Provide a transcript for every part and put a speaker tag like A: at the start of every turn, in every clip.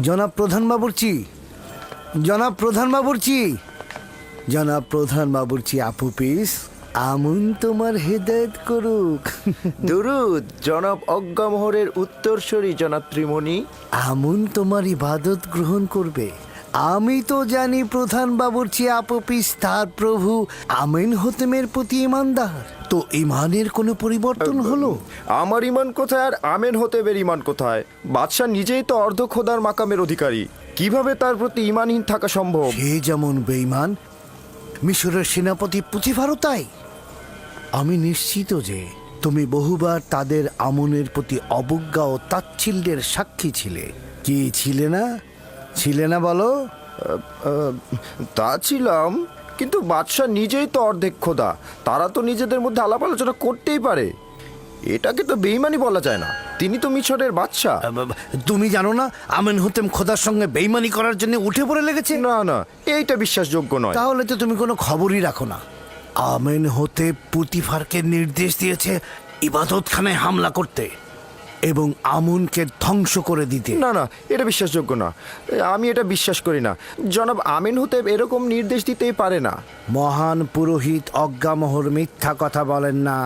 A: জনাব প্রধান বাবুর্চি, জনাব প্রধান বাবুর্চি, জনাব প্রধান বাবুর্চি আপু পিস, আমুন তোমার হেদায়েত করুক।
B: দুরুদ জনাব অজ্ঞামোহরের উত্তরসূরি জনাব ত্রিমণি।
A: আমুন তোমার ইবাদত গ্রহণ করবে। আমি তো জানি প্রধান বাবুর্চি আপু পিস তার প্রভু আমিন হোতেমের প্রতি ইমানদার। তো ইমানের কোনো পরিবর্তন হলো?
B: আমার ইমান কোথায় আর আমেন হতেবের ইমান কোথায়? বাদশাহ নিজেই তো অর্ধ খোদার মাকামের অধিকারী, কিভাবে তার প্রতি ইমানহীন থাকা সম্ভব?
A: সে যেমন বেঈমান, মিশরের সেনাপতি পুতিফারও তাই। আমি নিশ্চিত যে তুমি বহুবার তাদের আমনের প্রতি অবজ্ঞা ও তাচ্ছিল্যের সাক্ষী ছিলে। কি ছিলে না? ছিলে না বলো?
B: তা ছিলাম, কিন্তু বাদশাহ নিজেই তো অর্ধেক খোদা, তারা তো নিজেদের মধ্যে আলাপ আলোচনা করতেই পারে। এটাকে তো বেইমানি বলা যায় না, তিনি তো মিশরের বাদশাহ।
A: তুমি জানো না আমিন হোতেম খোদার সঙ্গে বেঈমানি করার জন্য উঠে পড়ে লেগেছে?
B: না না, এইটা বিশ্বাসযোগ্য নয়।
A: তাহলে তো তুমি কোনো খবরই রাখো না। আমিন হোতেম পুতিফারকে নির্দেশ দিয়েছে ইবাদতখানায় হামলা করতে এবং আমুনকে ধ্বংস করে দিতে।
B: না না, এটা বিশ্বাসযোগ্য না, আমি এটা বিশ্বাস করি না। জনাব আমিন হোতেব এরকম নির্দেশ দিতেই পারে না।
A: মহান পুরোহিত অজ্ঞামোহর মিথ্যা কথা বলেন না।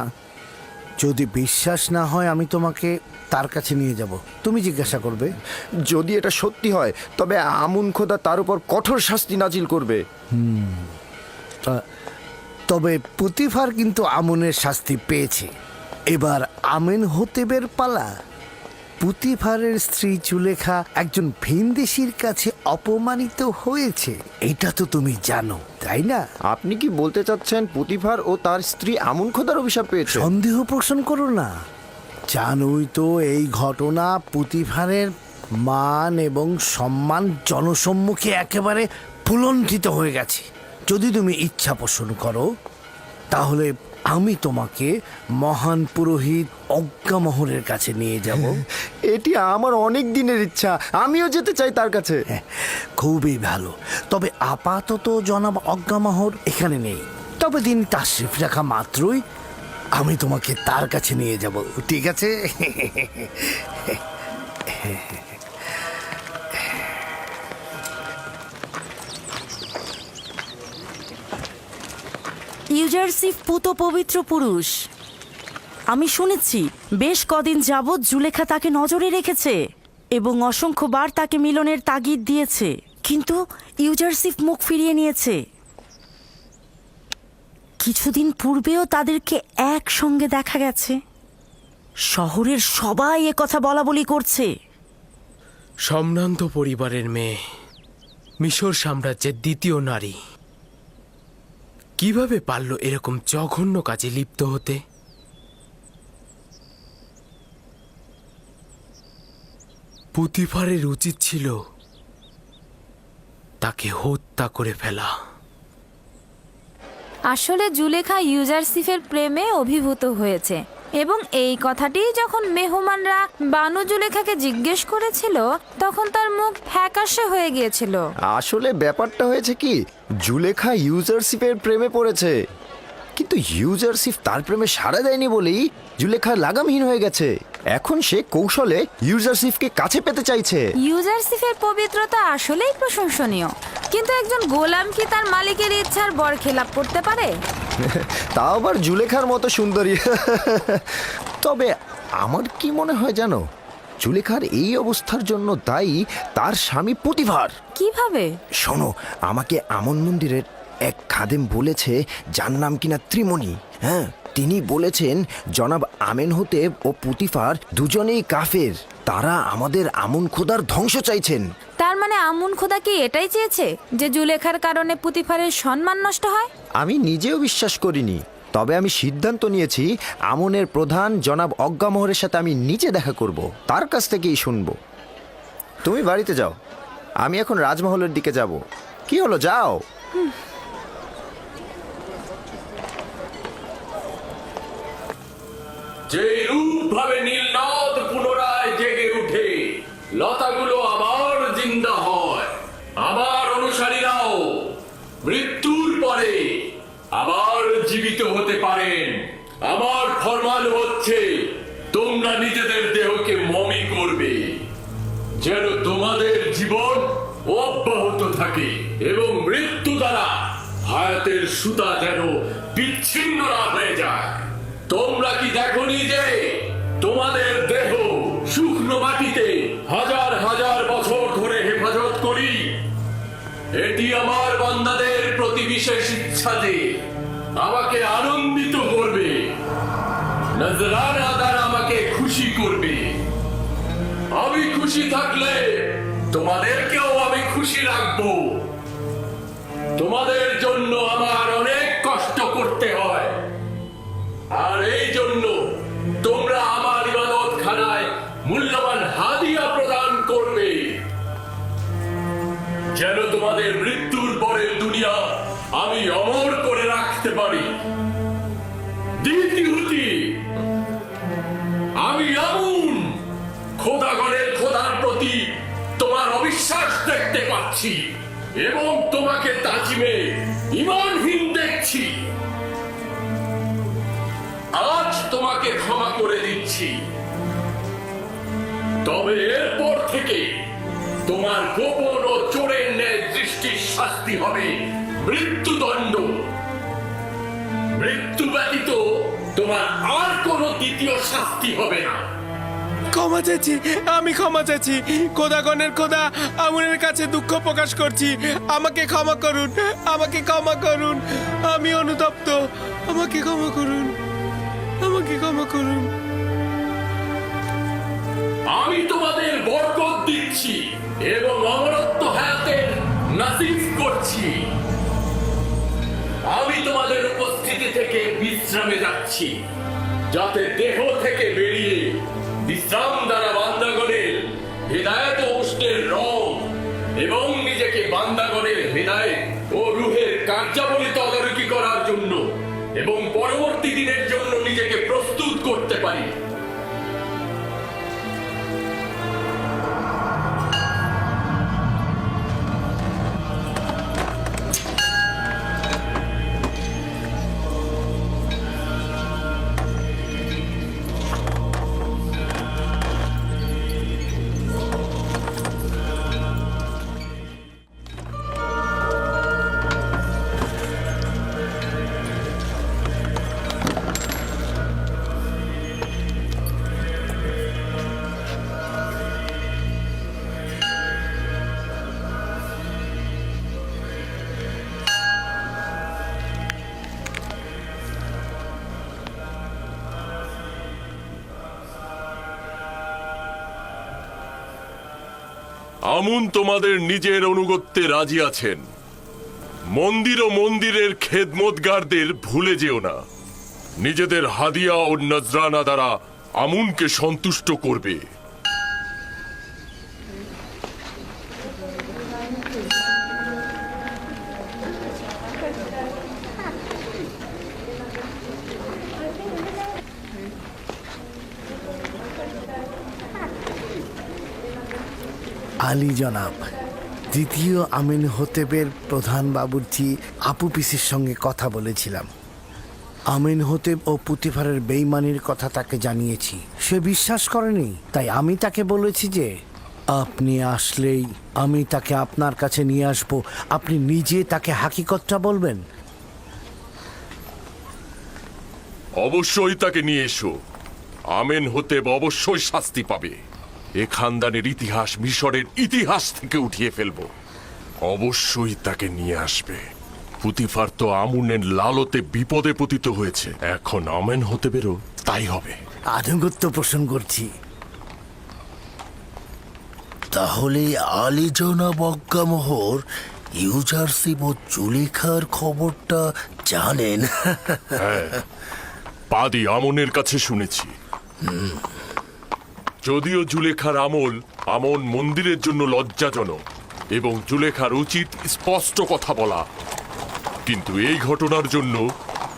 A: যদি বিশ্বাস না হয় আমি তোমাকে তার কাছে নিয়ে যাব, তুমি জিজ্ঞাসা করবে।
B: যদি এটা সত্যি হয় তবে আমুন খোদা তার উপর কঠোর শাস্তি নাজিল করবে।
A: তবে পুতিফার কিন্তু আমুনের শাস্তি পেয়েছে। এবার আমিন হোতেবের পালা। পুতিফারের স্ত্রী জুলেখা একজন ভিনদেশীর কাছে অপমানিত হয়েছে, এটা তো তুমি জানো, তাই না?
B: আপনি কি বলতে চাচ্ছেন পুতিফার ও তার স্ত্রী আমুন খোদার অভিশাপ পেয়েছে?
A: সন্দেহ পোষণ করো না। জানোই তো এই ঘটনা পুতিফারের মান এবং সম্মান জনসম্মুখে একেবারে ফুলণ্ঠিত হয়ে গেছে। যদি তুমি ইচ্ছা পোষণ করো তাহলে আমি তোমাকে মহান পুরোহিত অজ্ঞামোহরের কাছে নিয়ে যাব।
B: এটি আমার অনেক দিনের ইচ্ছা, আমিও যেতে চাই তার কাছে।
A: খুবই ভালো। তবে আপাতত জনাব অজ্ঞামোহর এখানে নেই, তবে দিন তাশরিফ রাখা মাত্রই আমি তোমাকে তার কাছে নিয়ে যাব, ঠিক আছে?
C: ইউজারসিফ পুত পবিত্র পুরুষ। আমি শুনেছি বেশ কদিন যাবৎ জুলেখা তাকে নজরে রেখেছে এবং অসংখ্যবার তাকে মিলনের তাগিদ দিয়েছে, কিন্তু ইউজারসিফ মুখ ফিরিয়ে নিয়েছে। কিছুদিন পূর্বেও তাদেরকে একসঙ্গে দেখা গেছে। শহরের সবাই একথা বলা বলি করছে।
D: সম্ভ্রান্ত পরিবারের মেয়ে, মিশর সাম্রাজ্যের দ্বিতীয় নারী, কিভাবে পারল এরকম জঘন্য কাজে লিপ্ত হতে? পুতিফারের উচিত ছিল তাকে হত্যা করে ফেলা।
E: আসলে জুলেখা ইউজারসিফের প্রেমে অভিভূত হয়েছে এবং এই কথাটি যখন মেহমানরা বানু জুলেখাকে জিজ্ঞেস করেছিল তখন তার মুখ ফ্যাকাশে হয়ে গিয়েছিল।
B: আসলে ব্যাপারটা হয়েছে কি, জুলেখা ইউজারসিফের প্রেমে পড়েছে, কিন্তু ইউজারসিফ তার প্রেমে সাড়া দেয়নি বলেই জুলেখা লাগামহীন হয়ে গেছে। এখন সে কৌশলে ইউজারসিফকে কাছে পেতে চাইছে।
E: ইউজারসিফের পবিত্রতা আসলেই প্রশংসনীয়, কিন্তু একজন গোলাম কি তার মালিকের ইচ্ছার বরখেলাপ করতে পারে?
B: তাও আবার জুলেখার মতো সুন্দরী। তবে আমার কি মনে হয় জানো, জুলেখার এই অবস্থার জন্য দায়ী তার স্বামী পুতিফার।
E: কিভাবে?
B: শোনো, আমাকে আমন মন্দিরের এক খাদেম বলেছে, যার নাম কিনা ত্রিমণি। হ্যাঁ, তিনি বলেছেন জনাব আমেন হোতেব ও পুতিফার দুজনেই কাফের, তারা আমাদের আমন খোদার ধ্বংস চাইছেন।
E: তার মানে আমুন খোদা কি এটাই চেয়েছে যে জুলেখার কারণে পুতিফারের সম্মান নষ্ট হয়?
B: আমি নিজেও বিশ্বাস করিনি, তবে আমি সিদ্ধান্ত নিয়েছি আমনের প্রধান জনাব অজ্ঞামোহরের সাথে আমি নিজে দেখা করব, তার কাছ থেকেই শুনবো। তুমি বাড়িতে যাও, আমি এখন রাজমহলের দিকে যাব। কি হলো, যাও।
F: যে রূপ ভাবে নীলনদ পুনরায় জেগে উঠে, লতাগুলো আবার জিন্দা হয়, আমার অনুসারীরাও মৃত্যুর পরে আবার জীবিত হতে পারেন। আমার ফরমান হচ্ছে তোমরা নিজেদের দেহকে মমি করবে। যেন তোমাদের জীবন অব্যাহত থাকে এবং মৃত্যু দ্বারা হায়াতের সুতা যেন বিচ্ছিন্ন না হয়ে যায়। তোমরা কি দেখোনি যে তোমাদের দেহ শুকনো মাটিতে হাজার হাজার বছর ধরে হেফাজত করি? এটি আমার বান্দাদের প্রতি বিশেষ ইচ্ছা যে আমাকে আনন্দিত করবে, নজরানা দ্বারা আমাকে খুশি করবে। আমি খুশি থাকলে তোমাদেরকেও আমি খুশি রাখবো। তোমাদের জন্য আমার অনেক কষ্ট করতে হয়, আর এই জন্য তোমরা আমার ইবাদত খানায় মূল্যবান হাদিয়া প্রদান করবে, যেন তোমাদের মৃত্যুর পরের দুনিয়া আমি অমর করে রাখতে পারি। দ্বিতীয়টি, আমি আমুন খোদাগণের খোদার প্রতি তোমার অবিশ্বাস দেখতে পাচ্ছি এবং তোমাকে তাজিমে ঈমানহীন দেখছি। আজ তোমাকে ক্ষমা করে দিচ্ছি, তবে এরপর থেকে তোমার গোপন ও চোরের ন্যায় দৃষ্টির শাস্তি হবে মৃত্যুদণ্ড। মৃত্যু ব্যতীত তোমার আর কোনো দ্বিতীয় শাস্তি হবে না।
D: ক্ষমা চাইছি, আমি ক্ষমা চাইছি। খোদাগণের খোদা আমুনের কাছে দুঃখ প্রকাশ করছি। আমাকে ক্ষমা করুন, আমাকে ক্ষমা করুন। আমি অনুতপ্ত, আমাকে ক্ষমা করুন, আমাকে ক্ষমা করুন।
F: আমি তোমাদের বরকত দিচ্ছি এবং অমরত্ব হায়াতের নাসিব করছি। আমি তোমাদের উপস্থিতি থেকে বিশ্রামে যাচ্ছি, যাতে দেহ থেকে বেরিয়ে বিশ্রাম দ্বারা বান্দাগণের হৃদায়ত ও উষ্ণের রং এবং নিজেকে বান্দাগণের হৃদায়ত ও রুহের কার্যাবলী তদারকি করার জন্য এবং পরবর্তী দিনের জন্য নিজেকে প্রস্তুত করতে পারি।
G: আমুন তোমাদের নিজের অনুগত্যে রাজি আছেন। মন্দির ও মন্দিরের খেদমতগারদের ভুলে যেও না। নিজেদের হাদিয়া ও নজরানা দ্বারা আমুনকে সন্তুষ্ট করবে।
A: আলী জনাব, দ্বিতীয় আমিন হোতেবের প্রধান বাবুর্চি আপু পিসির সঙ্গে কথা বলেছিলাম। আমিন হোতেব ও পুতিফারের বেইমানির কথা তাকে জানিয়েছি। সে বিশ্বাস করেনি, তাই আমি তাকে বলেছি যে আপনি আসলেই আমি তাকে আপনার কাছে নিয়ে আসব। আপনি নিজে তাকে হাকিকতটা বলবেন।
G: অবশ্যই তাকে নিয়ে এসো। আমেন হোতেব অবশ্যই শাস্তি পাবে। এ খানদানের ইতিহাস মিশরের ইতিহাস থেকে উঠিয়ে ফেলবো। অবশ্যই তাকে নিয়ে আসবে। পুতিফার তো আমুনের লালতে বিপদে পতিত হয়েছে, এখন আমেন হোতেবেরও তাই হবে।
A: আনুগত্য পোষণ করছি।
H: তাহলে আলী জনাব অজ্ঞামোহর ইউজারশিপ ও জুলেখার খবরটা জানেন?
G: পাদি আমনের কাছে শুনেছি। যদিও জুলেখার আমন মন্দিরের জন্য লজ্জাজনক এবং জুলেখার উচিত স্পষ্ট কথা বলা, কিন্তু এই ঘটনার জন্য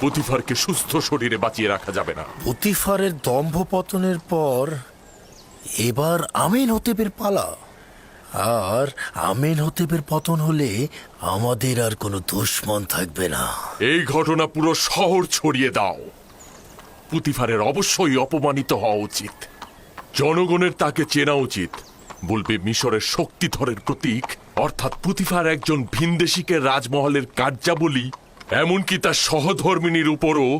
G: পুতিফারকে সুস্থ শরীরে বাঁচিয়ে রাখা যাবে না।
H: পুতিফারের দম্ভ পতনের পর এবার আমিন হোতেবের পালা, আর আমিন হোতেবের পতন হলে আমাদের আর কোনো দুশমন থাকবে না।
G: এই ঘটনা পুরো শহর ছড়িয়ে দাও। পুতিফারের অবশ্যই অপমানিত হওয়া উচিত। জনগণের তাকে চেনা উচিত বলবে মিশরের শক্তিধরের প্রতীক অর্থাৎ পুতিফার একজন ভিনদেশীকে রাজমহলের কার্যাবলী এমনকি তার সহধর্মিনীর উপরও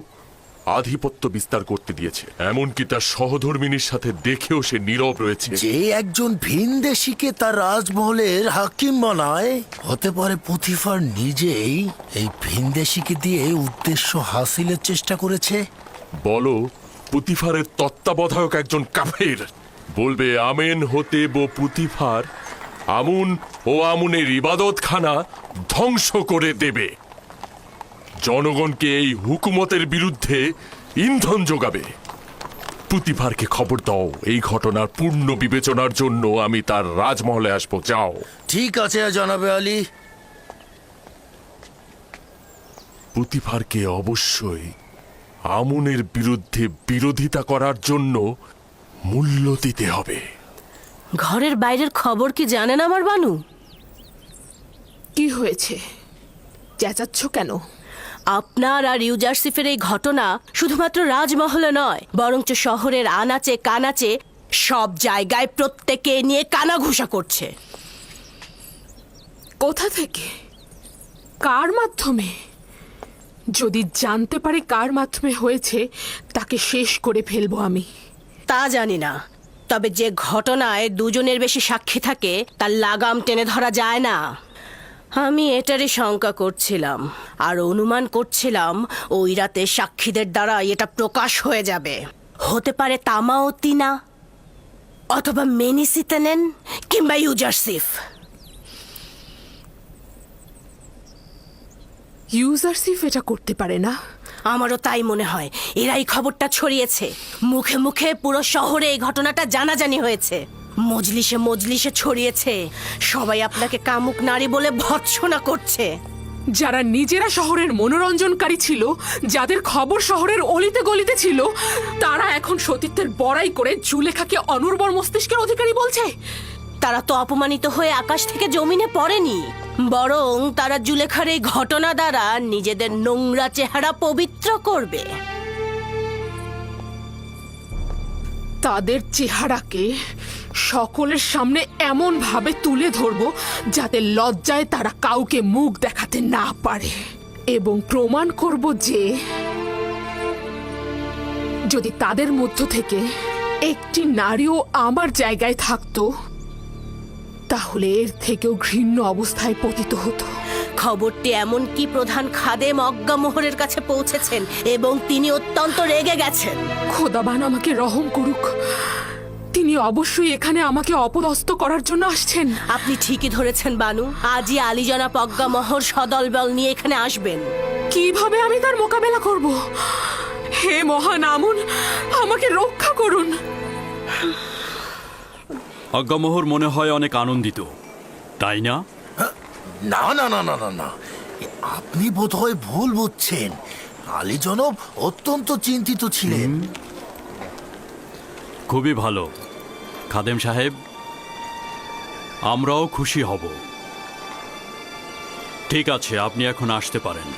G: আধিপত্য বিস্তার করতে দিয়েছে। এমনকি তার সহধর্মিনীর সাথে দেখেও সে নীরব রয়েছে।
H: যে একজন ভিনদেশীকে তার রাজমহলের হাকিম বানায়, হতে পারে পুতিফার নিজেই এই ভিনদেশীকে দিয়ে উদ্দেশ্য হাসিলের চেষ্টা করেছে।
G: বলো পুতিফারের তত্ত্বাবধায়ক একজন কাফের বলবে আমেন হতে ও পুতিফার আমুন ও আমুনের ইবাদতখানা ধ্বংস করে দেবে, জনগণকে এই হুকুমতের বিরুদ্ধে ইন্ধন যোগাবে। পুতিফারকে খবর দাও, এই ঘটনার পূর্ণ বিবেচনার জন্য আমি তার রাজমহলে আসবো। যাও।
H: ঠিক আছে জনাবে আলী।
G: পুতিফারকে অবশ্যই আমুনের বিরুদ্ধে বিরোধিতা করার জন্য মূল্য দিতে হবে।
I: ঘরের বাইরের খবর কি জানেন আমার বানু?
J: কি হয়েছে? চেঁচাচ্ছ কেন?
I: আপনার আর ইউজারসিফের এই ঘটনা শুধুমাত্র রাজমহলে নয়, বরঞ্চ শহরের আনাচে কানাচে সব জায়গায় প্রত্যেকে নিয়ে কানাঘুষা করছে।
J: কোথা থেকে? কার মাধ্যমে? যদি জানতে পারি কার মাধ্যমে হয়েছে, তাকে শেষ করে ফেলবো আমি।
I: তা জানি না, তবে যে ঘটনায় দুজনের বেশি সাক্ষী থাকে তার লাগাম টেনে ধরা যায় না। আমি এটারই শঙ্কা করছিলাম আর অনুমান করছিলাম ওই রাতে সাক্ষীদের দ্বারা এটা প্রকাশ হয়ে যাবে। হতে পারে তামাওতিনা অথবা মেনিসিতেনেন কিংবা ইউজারসিফ।
J: ইউজারসিফ এটা করতে পারে না।
I: আমারও তাই মনে হয়। এরাই খবরটা ছড়িয়েছে, মুখে মুখে পুরো শহরে এই ঘটনাটা জানাজানি হয়েছে, মজলিসে মজলিসে ছড়িয়েছে। সবাই আপনাকে কামুক নারী বলে ভৎসনা করছে।
J: যারা নিজেরা শহরের মনোরঞ্জনকারী ছিল, যাদের খবর শহরের অলিতে গলিতে ছিল, তারা এখন সতীত্বের বড়াই করে জুলেখাকে অনুর্বর মস্তিষ্কের অধিকারী বলছে।
I: তারা তো অপমানিত হয়ে আকাশ থেকে জমিনে পড়েনি, বরং তারা জুলেখার এই ঘটনা দ্বারা নিজেদের নোংরা চেহারা পবিত্র করবে।
J: তাদের চেহারাকে সকলের সামনে এমন ভাবে তুলে ধরবো যাতে লজ্জায় তারা কাউকে মুখ দেখাতে না পারে, এবং প্রমাণ করব যে যদি তাদের মধ্য থেকে একটি নারীও আমার জায়গায় থাকতো, তাহলে এর থেকেও ঘৃণ্য অবস্থায় পতিত হতো।
I: খবরটি এমনকি প্রধান খাদেম অজ্ঞামোহরের কাছে পৌঁছেছেন এবং তিনি অত্যন্ত রেগে গেছেন।
J: খোদাবান আমাকে রহম করুক, তিনি অবশ্যই এখানে আমাকে অপদস্থ করার জন্য আসছেন।
I: আপনি ঠিকই ধরেছেন বানু, আজই আলী জনাব অজ্ঞামোহর সদলবল নিয়ে এখানে আসবেন।
J: কিভাবে আমি তার মোকাবেলা করব? হে মহান আমুন, আমাকে রক্ষা করুন।
K: অজ্ঞামোহর মনে হয় অনেক আনন্দিত, তাই না?
H: না না না না না না, আপনি বোধহয় ভুল বুঝছেন। আলী জনাব অত্যন্ত চিন্তিত ছিলেন।
K: খুবই ভালো খাদেম সাহেব, আমরাও খুশি হব। ঠিক আছে, আপনি এখন আসতে পারেন।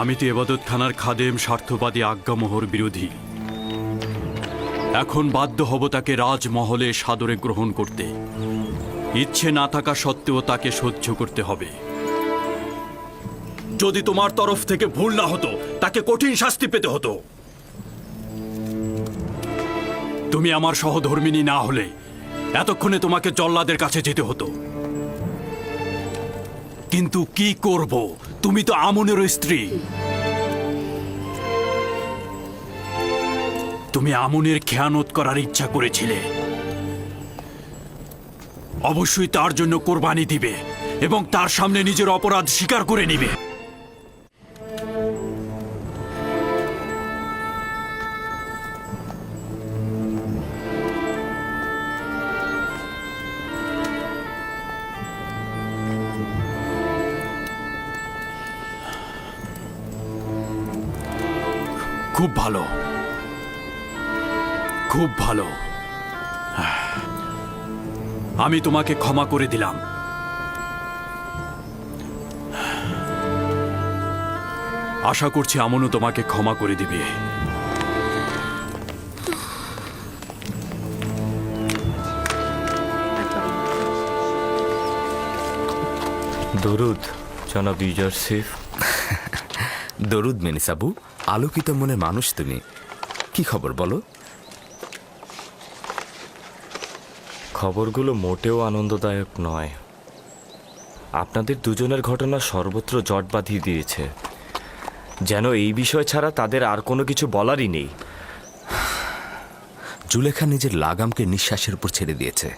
K: আমি তো এবাদতখানার খাদেম স্বার্থবাদী আজ্ঞামোহর বিরোধী। এখন বাধ্য হব তাকে রাজমহলে সাদরে গ্রহণ করতে। ইচ্ছে না থাকা সত্ত্বেও তাকে সহ্য করতে হবে। যদি তোমার তরফ থেকে ভুল না হতো, তাকে কঠিন শাস্তি পেতে হতো। তুমি আমার সহধর্মিনী না হলে এতক্ষণে তোমাকে জল্লাদের কাছে যেতে হতো। কিন্তু কি করব, তুমি তো আমুনের স্ত্রী। তুমি আমুনের খেয়ানত করার ইচ্ছা করেছিলে, অবশ্যই তার জন্য কোরবানি দিবে এবং তার সামনে নিজের অপরাধ স্বীকার করে নিবে। খুব ভালো, খুব ভালো। আমি তোমাকে ক্ষমা করে দিলাম। আশা করছি আমনও তোমাকে ক্ষমা করে দিবে।
L: দরুদ জনাব ইউজারসিফ।
M: দরুদ মেনিসাবু, আলোকিত মনের মানুষ তুমি। কি খবর বলো?
L: খবরগুলো মোটেও আনন্দদায়ক নয়। আপনাদের দুজনের ঘটনা সর্বত্র জট বাঁধিয়ে দিয়েছে, যেন এই বিষয় ছাড়া তাদের আর কোনো কিছু বলারই নেই।
M: জুলেখা নিজের লাগামকে নিঃশ্বাসের উপর ছেড়ে দিয়েছে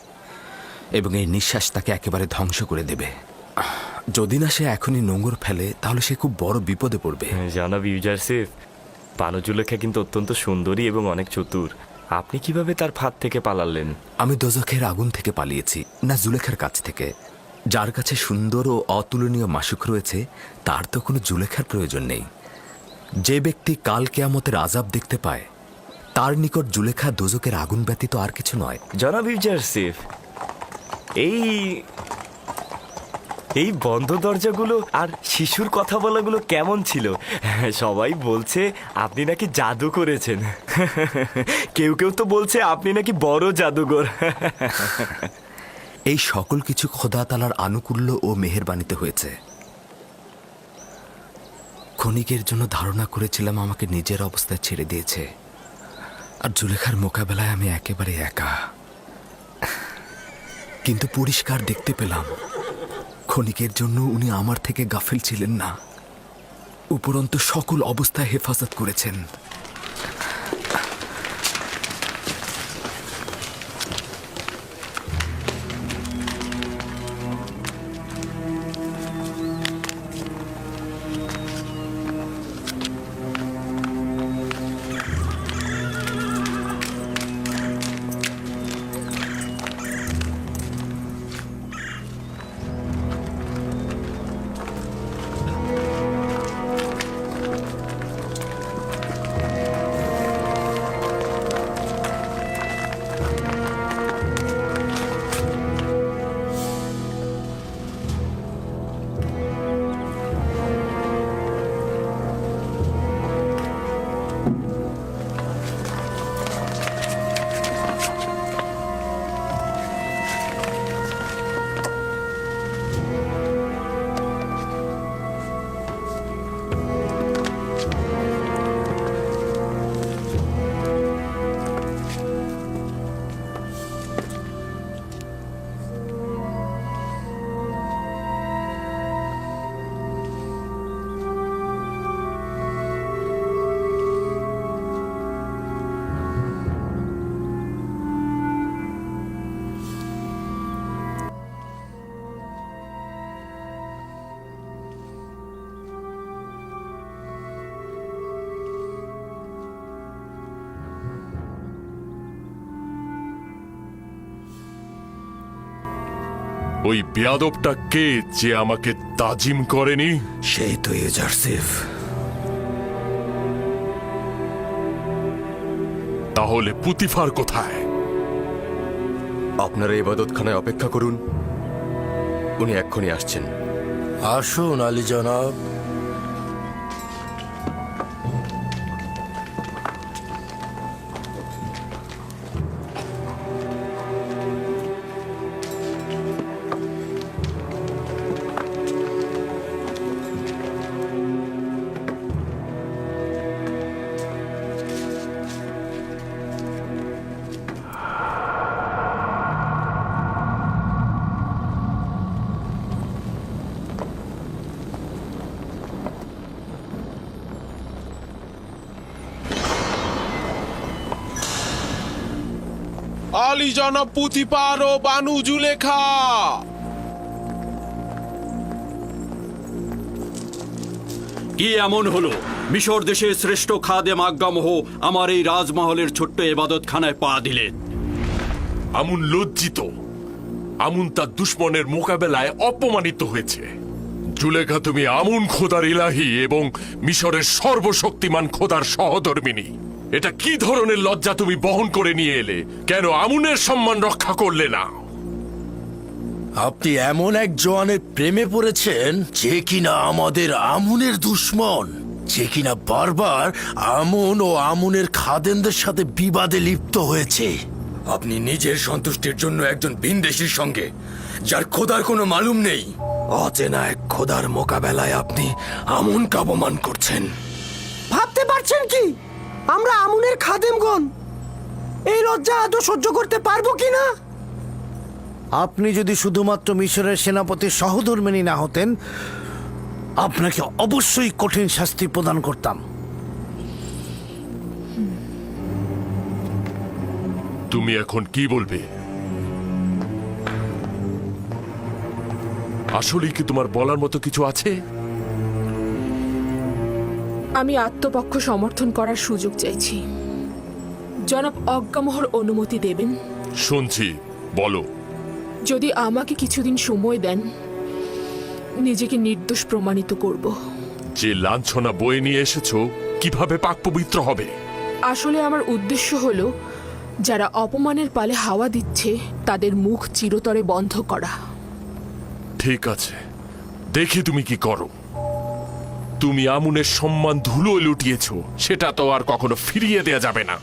M: এবং এই নিঃশ্বাস তাকে একেবারে ধ্বংস করে দেবে। যদি না সে এখনই নোঙর ফেলে তাহলে সে খুব বড় বিপদে পড়বে।
L: জনাব ইউজারসিফ, বানুজুলেখা কিন্তু অত্যন্ত সুন্দরী এবং অনেক চতুর। আপনি কিভাবে তার ফাঁদ থেকে পালালেন?
M: আমি দোজখের আগুন থেকে পালিয়েছি, না জুলেখার কাছ থেকে। যার কাছে সুন্দর ও অতুলনীয় মাসুক রয়েছে তার তো কোনো জুলেখার প্রয়োজন নেই। যে ব্যক্তি কাল কেয়ামতের আযাব দেখতে পায় তার নিকট জুলেখা দোজখের আগুন ব্যতীত আর কিছু নয়।
L: জনাব ইউজারসিফ, এই বন্ধ দরজাগুলো আর শিশুর কথা বলাগুলো কেমন ছিল? সবাই বলছে আপনি নাকি জাদু করেছেন। কেউ কেউ তো বলছে আপনি নাকি বড় জাদুঘর।
M: এই সকল কিছু খোদা তাআলার আনুকূল্য ও মেহেরবানিতে হয়েছে। ক্ষণিকের জন্য ধারণা করেছিলাম আমাকে নিজের অবস্থায় ছেড়ে দিয়েছে, আর জুলেখার মোকাবেলায় আমি একেবারে একা। কিন্তু পরিষ্কার দেখতে পেলাম ক্ষণিকের জন্য উনি আমার থেকে গাফিল ছিলেন না, উপরন্তু সকল অবস্থায় হেফাজত করেছেন।
G: ওই বেয়াদবটা কে যে আমাকে তাজিম করেনি?
M: সেই তো ইউজারসিফ।
G: তাহলে পুতিফার কোথায়?
F: আপনারা ইবাদতখানায় অপেক্ষা করুন, উনি এক্ষুনি আসছেন।
H: আসুন আলী জনাব।
D: আলী জনাব পুতিপার ও বানু জুলেখা।
K: কি এমন হলো মিশর দেশের শ্রেষ্ঠ খাদেম আজ্ঞামোহ আমার এই রাজমহলের ছোট্ট ইবাদতখানায় পা দিলেন?
G: আমুন লজ্জিত। আমুন তার দুশ্মনের মোকাবেলায় অপমানিত হয়েছে। জুলেখা, তুমি আমুন খোদার ইলাহি এবং মিশরের সর্বশক্তিমান খোদার সহধর্মিনী। এটা কি ধরনের লজ্জা তুমি বহন করে নিয়ে এলে? কেন আমুনের সম্মান রক্ষা করলে না?
H: আপনি এমন এক জওয়ানের প্রেমে পড়েছেন যে কিনা আমাদের আমুনের দুশ্মন, যে কিনা বারবার আমুন ও আমুনের খাদেনদের সাথে বিবাদে লিপ্ত হয়েছে।
M: আপনি নিজের সন্তুষ্টির জন্য একজন ভিনদেশীর সঙ্গে, যার খোদার কোনো মালুম নেই, অচেনা এক খোদার মোকাবেলায় আপনি আমুনকে অপমান করছেন।
A: ভাবতে পারছেন কি আমরা আমুনের খাদেমগণ এই লজ্জা আদৌ সহ্য করতে পারবো কিনা? আপনি যদি শুধুমাত্র মিশরের সেনাপতির সহধর্মিণী না হতেন, আপনাকে অবশ্যই কঠিন শাস্তি প্রদান করতাম।
G: তুমি এখন কি বলবে? আসলেই কি তোমার বলার মতো কিছু আছে?
J: আমি আত্মপক্ষ সমর্থন করার সুযোগ চাইছি। জনাব অজ্ঞামোহর অনুমতি দেবেন?
G: শুনছি, বলো।
J: যদি আমাকে কিছুদিন সময় দেন, নিজেকে নির্দোষ প্রমাণিত করব।
G: যে লাঞ্ছনা বয়ে নিয়ে এসেছো কিভাবে পাক পবিত্র হবে?
J: আসলে আমার উদ্দেশ্য হলো যারা অপমানের পালে হাওয়া দিচ্ছে তাদের মুখ চিরতরে বন্ধ করা।
G: ঠিক আছে, দেখি তুমি কি করো। তুমি আমুনের সম্মান ধুলো লুটিয়েছো, সেটা তো আর কখনো ফিরিয়ে দেয়া যাবে না।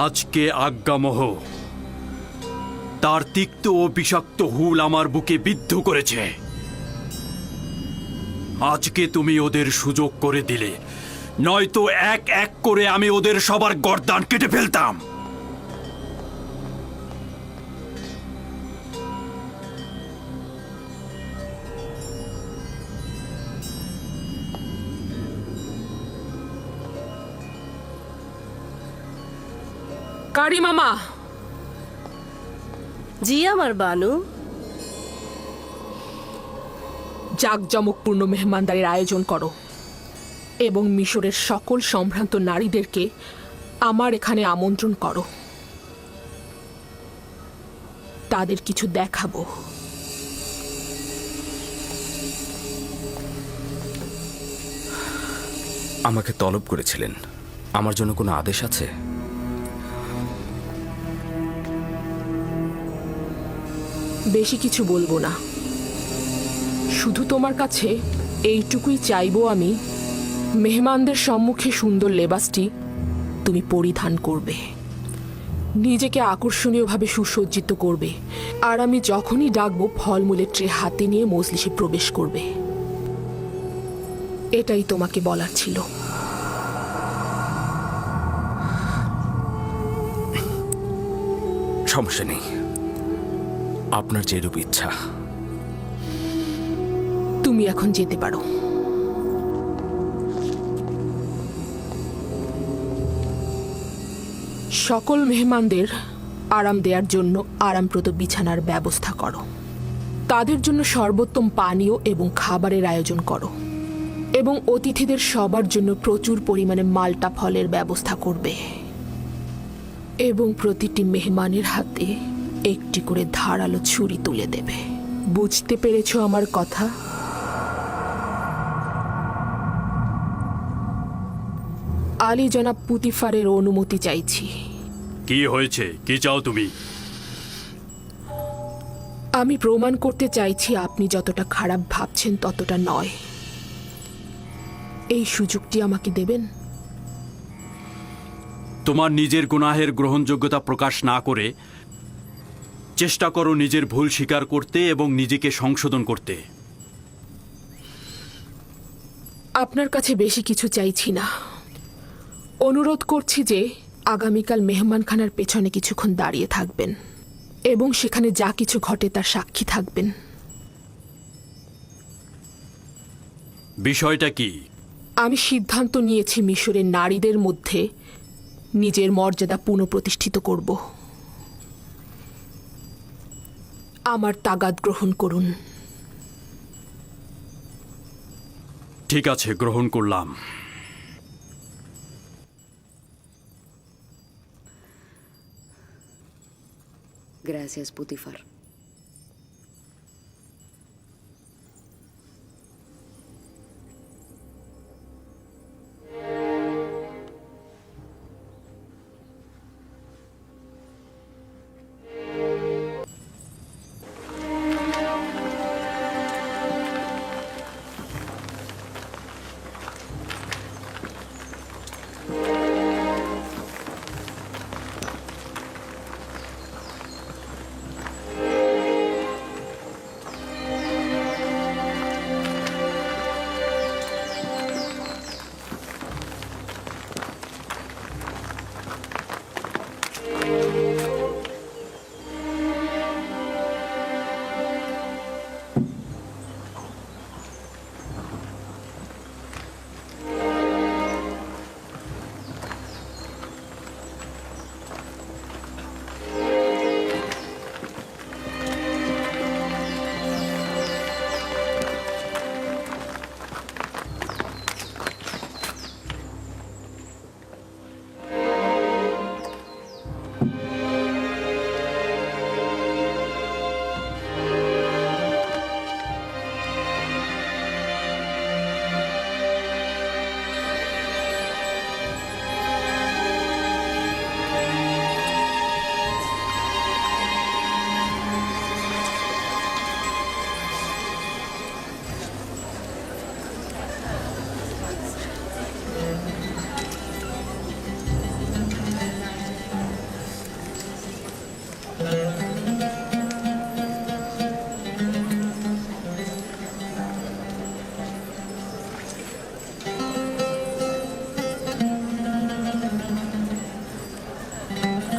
K: আজকে আজ্ঞামোহ তার তিক্ত ও বিষাক্ত হুল আমার বুকে বিদ্ধ করেছে। আজকে তুমি ওদের সুযোগ করে দিলে, নয়তো এক এক করে আমি ওদের সবার গর্দান কেটে ফেলতাম।
J: কারি মামা।
I: জি আমার বানু।
J: জাঁকজমকপূর্ণ মেহমানদারির আয়োজন করো এবং মিশরের সকল সম্ভ্রান্ত নারীদেরকে আমার এখানে আমন্ত্রণ করো। তাদের কিছু দেখাবো।
M: আমাকে তলব করেছিলেন, আমার জন্য কোনো আদেশ আছে?
J: বেশি কিছু বলবো না, শুধু তোমার কাছে এইটুকুই চাইবো আমি, মেহমানদের সম্মুখে সুন্দর লেবাসটি তুমি পরিধান করবে, নিজেকে আকর্ষণীয়ভাবে সুসজ্জিত করবে, আর আমি যখনই ডাকবো ফলমূলের ট্রে হাতে নিয়ে মজলিসে প্রবেশ করবে। এটাই তোমাকে বলার ছিল।
M: সমস্যা নেই, আপনার যেরূপ ইচ্ছা।
J: তুমি এখন যেতে পারো। সকল মেহমানদের আরাম দেওয়ার জন্য আরামপ্রদ বিছানার ব্যবস্থা করো। তাদের জন্য সর্বোত্তম পানীয় এবং খাবারের আয়োজন করো এবং অতিথিদের সবার জন্য প্রচুর পরিমাণে মাল্টা ফলের ব্যবস্থা করবে এবং প্রতিটি মেহমানের হাতে একটি করে ধারালো ছুরি তুলে দেবে। বুঝতে পেরেছো আমার কথা? আলী জনাব পুতিফারের অনুমতি চাইছি।
K: কি হয়েছে? কি চাও তুমি?
J: আমি প্রমাণ করতে চাইছি আপনি যতটা খারাপ ভাবছেন ততটা নয়। এই সুযোগটি আমাকে দেবেন?
K: তোমার নিজের গুনাহের গ্রহণযোগ্যতা প্রকাশ না করে চেষ্টা করো নিজের ভুল স্বীকার করতে এবং নিজেকে সংশোধন করতে।
J: আপনার কাছে বেশি কিছু চাইছি না। অনুরোধ করছি যে আগামীকাল মেহমানখানার পেছনে কিছুক্ষণ দাঁড়িয়ে থাকবেন এবং সেখানে যা কিছু ঘটে তার সাক্ষী থাকবেন।
K: বিষয়টা কি?
J: আমি সিদ্ধান্ত নিয়েছি মিশরের নারীদের মধ্যে নিজের মর্যাদা পুনঃপ্রতিষ্ঠিত করব। আমার তাগাদ গ্রহণ করুন।
K: ঠিক আছে, গ্রহণ করলাম।
N: Gracias, Putifar.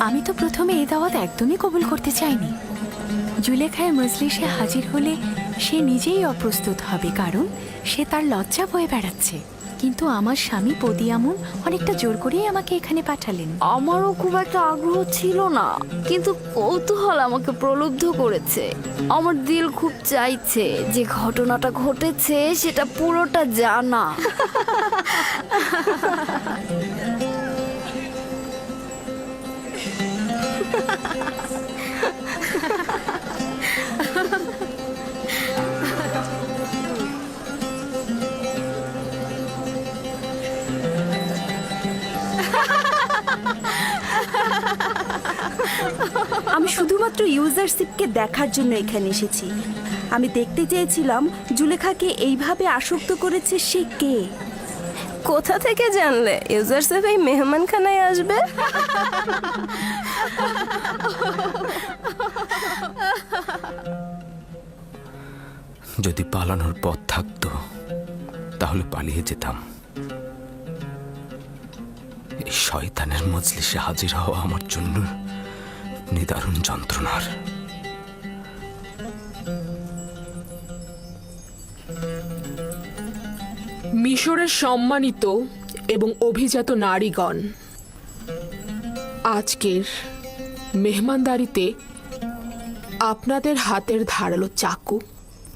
E: আমি তো প্রথমে এই দাওয়াত একদমই কবুল করতে চাইনি। জুলেখায় মজলিসে হাজির হলে সে নিজেই অপ্রস্তুত হবে, কারণ সে তার লজ্জা বয়ে বেড়াচ্ছে। কিন্তু আমার স্বামী পদিয়ামুন অনেকটা জোর করেই আমাকে এখানে পাঠালেন।
O: আমারও খুব একটা আগ্রহ ছিল না, কিন্তু কৌতূহল আমাকে প্রলুব্ধ করেছে। আমার দিল খুব চাইছে যে ঘটনাটা ঘটেছে সেটা পুরোটা জানা।
C: আমি শুধুমাত্র ইউজারশিপকে দেখার জন্য এখানে এসেছি। আমি দেখতে চেয়েছিলাম জুলেখাকে এইভাবে আসক্ত করেছে সে কে।
O: কোথা থেকে জানলে ইউজারসেফ এই মেহমানখানায় আসবে?
M: যদি পালানোর পথ থাকতো তাহলে পালিয়ে যেতাম। এই শয়তানের মজলিসে হাজির হওয়া আমার জন্য নিদারুণ যন্ত্রণার।
J: মিশরের সম্মানিত এবং অভিজাত নারীগণ, আজকের মেহমানদারিতে আপনাদের হাতের ধারালো চাকু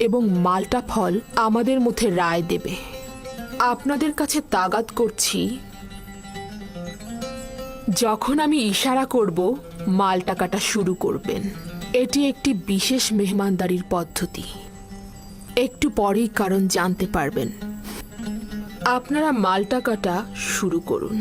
J: এবং মাল্টা ফল আমাদের মধ্যে রায় দেবে। আপনাদের কাছে তাগাদ করছি, যখন আমি ইশারা করব মালটা কাটা শুরু করবেন। এটি একটি বিশেষ মেহমানদারির পদ্ধতি। একটু পরেই কারণ জানতে পারবেন। আপনারা মালটা কাটা শুরু করুন।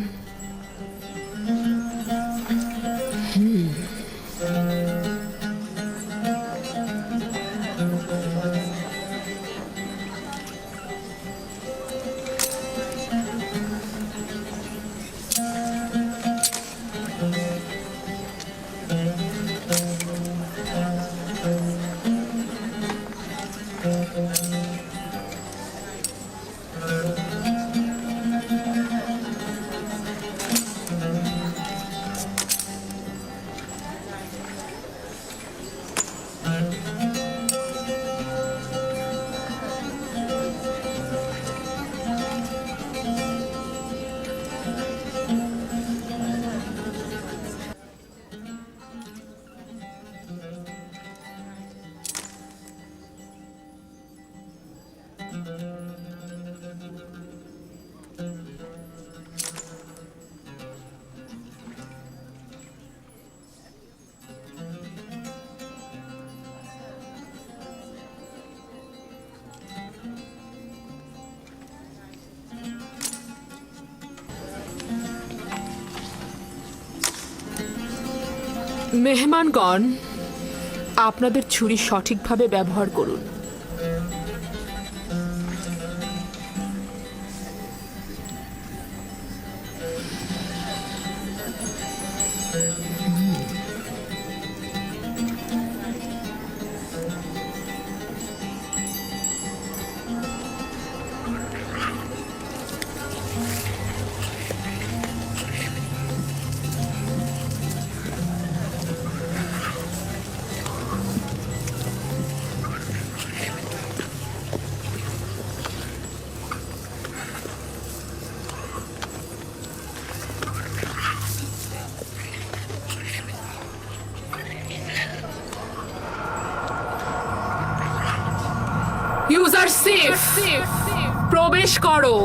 J: মেহমানগণ, আপনাদের ছুরি সঠিকভাবে ব্যবহার করুন। ইউজার সেফ, প্রবেশ করো।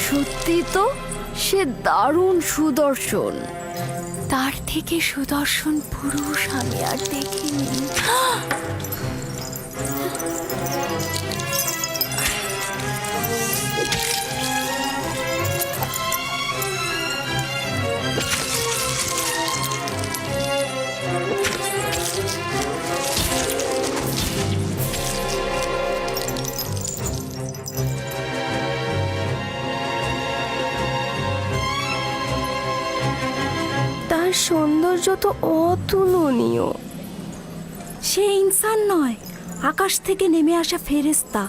O: সত্যি তো, সে দারুণ সুদর্শন।
E: তার থেকে সুদর্শন পুরুষ আমি আর দেখিনি।
O: তার সৌন্দর্য তো অতুলনীয়।
C: সে ইনসান নয়, আকাশ থেকে নেমে আসা ফেরেশতা।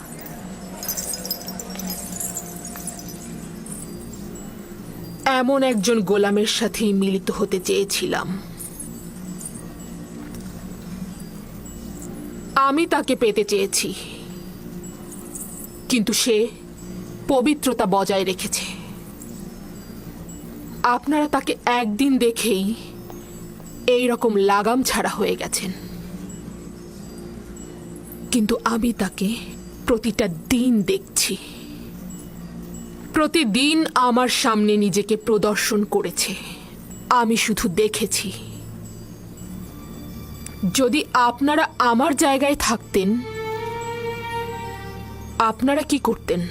J: এমন একজন গোলামের সাথেই মিলিত হতে চেয়েছিলাম। আমি তাকে পেতে চেয়েছি, কিন্তু সে পবিত্রতা বজায় রেখেছে। আপনারা তাকে একদিন দেখেই এই রকম লাগাম ছাড়া হয়ে গেছেন, কিন্তু আমি তাকে প্রতিটা দিন দেখছি। প্রতিদিন আমার সামনে নিজেকে প্রদর্শন করেছে, আমি শুধু দেখেছি। যদি আপনারা আমার জায়গায় থাকতেন, আপনারা কি করতেন?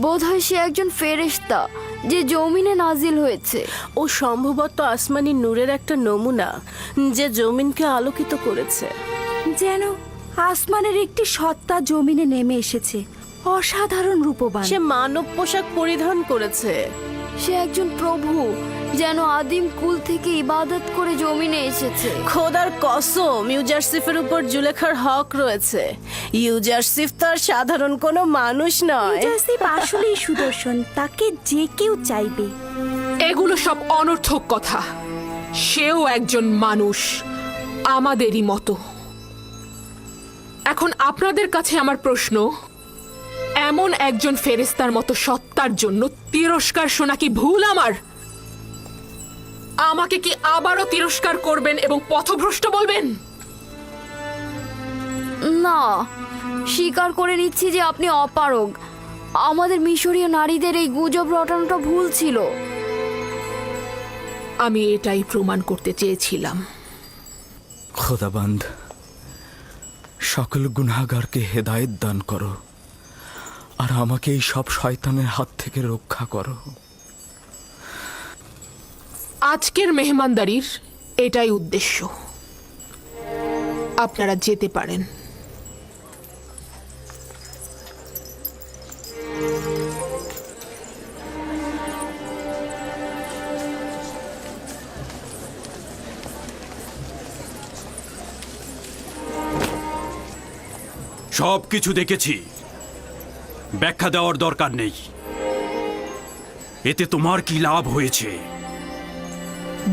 O: বোধহয় সে একজন ফেরেশতা যে জমিনে নাজিল হয়েছে।
I: ও সম্ভবত আসমানি নূরের একটা নমুনা, যে জমিনকে আলোকিত করেছে।
C: যেন আসমানের একটি সত্তা জমিনে নেমে এসেছে, অসাধারণ রূপবান।
I: সে মানব পোশাক পরিধান করেছে।
O: সে একজন প্রভু, যেন আদিম কুল থেকে ইবাদত করে জমিনে এসেছে।
I: খোদার কসম, ইউজারসিফের উপর জুলেখার হক রয়েছে। ইউজারসিফ তো আর সাধারণ কোনো মানুষ নয়।
C: ইউজারসিফ আসলেই সুদর্শন, তাকে যে কেউ চাইবে।
J: এগুলো সব অনর্থক কথা। সেও একজন মানুষ, আমাদেরই মতো। এখন আপনাদের কাছে আমার প্রশ্ন, এমন একজন ফেরেশতার মতো সত্তার জন্য তিরস্কার শোনা কি ভুল আমার? আমাকে কি আবারও তিরস্কার করবেন এবং পথভ্রষ্ট বলবেন?
O: না, স্বীকার করে নিচ্ছি যে আপনি অপারগ। আমাদের মিশরীয় নারীদের এই গুজব রটানোটা ভুল ছিল।
J: আমি এটাই প্রমাণ করতে চেয়েছিলাম।
M: খোদাবান্দ, সকল গুনাহগারকে হেদায়েত দান করো আর আমাকে এই সব শয়তানের হাত থেকে রক্ষা করো।
J: আজকের মেহমানদারির এটাই উদ্দেশ্য। আপনারা যেতে পারেন।
K: সব কিছু দেখেছি, ব্যাখ্যা দেওয়ার দরকার নেই। এতে তোমার কি লাভ হয়েছে?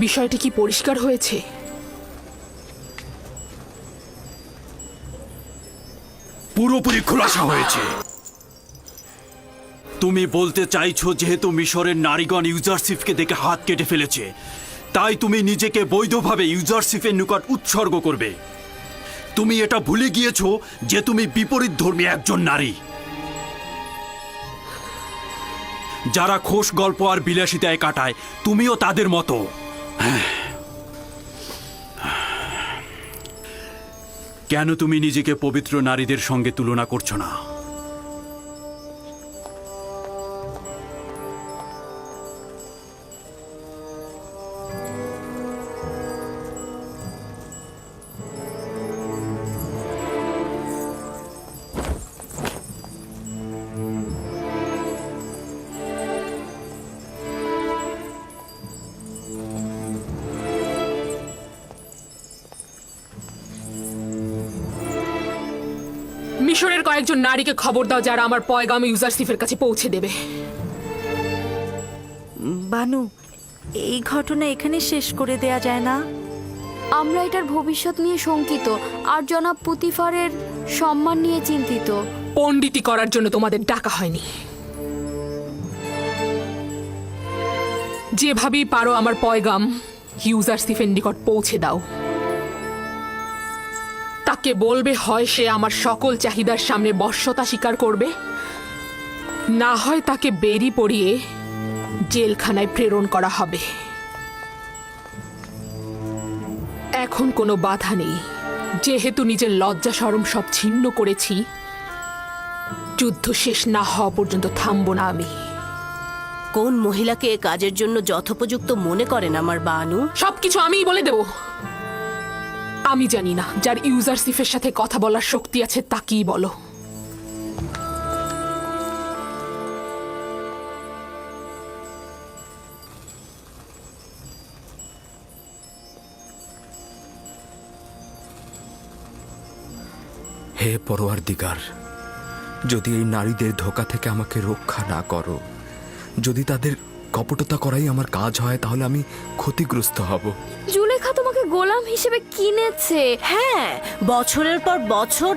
J: বিষয়টি কি পরিষ্কার হয়েছে?
K: পুরোপুরি খোলাসা হয়েছে। তুমি বলতে চাইছো যেহেতু মিশরের নারীগণ ইউজারশিপকে দেখে হাত কেটে ফেলেছে, তাই তুমি নিজেকে বৈধভাবে ইউজারশিপের নিকট উৎসর্গ করবে। তুমি এটা ভুলে গিয়েছো যে তুমি বিপরীত ধর্মী একজন নারী। যারা খোশ গল্প আর বিলাসিতায় কাটায়, তুমিও তাদের মতো। কেন তুমি নিজেকে পবিত্র নারীদের সঙ্গে তুলনা করছো না?
J: মিশরের কয়েকজন নারীকে খবর দাও যারা আমার পয়গাম ইউজারশিপের কাছে পৌঁছে দেবে।
C: বানু, এই ঘটনা এখানে শেষ করে দেয়া যায় না?
O: আমরা এটার ভবিষ্যৎ নিয়ে শঙ্কিত আর জনাব পুতিফারের সম্মান নিয়ে চিন্তিত।
J: পণ্ডিতি করার জন্য তোমাদের ডাকা হয়নি। যেভাবেই পারো আমার পয়গাম ইউজারশিপের নিকট পৌঁছে দাও। তাকে বলবে হয় সে আমার সকল চাহিদার সামনে বশ্যতা স্বীকার করবে, না হয় তাকে বেরি পড়িয়ে জেলখানায় প্রেরণ করা হবে। এখন কোনো বাধা নেই, যেহেতু নিজের লজ্জা শরম সব ছিন্ন করেছি। যুদ্ধ শেষ না হওয়া পর্যন্ত থামবো না আমি।
I: কোন মহিলাকে এ কাজের জন্য যথোপযুক্ত মনে করেন আমার বানু?
J: সবকিছু আমিই বলে দেব। আমি জানি না, যার ইউজারশিপের সাথে কথা বলার শক্তি আছে তাকেই বলো।
M: হে পরওয়ারদিগার, যদি এই নারীদের ধোঁকা থেকে আমাকে রক্ষা না করো, যদি তাদের কপটতা করাই আমার কাজ হয়, তাহলে আমি ক্ষতিগ্রস্ত হব।
O: জুলেখা তোমাকে গোলাম হিসেবে কিনেছে।
I: হ্যাঁ, বছরের পর বছর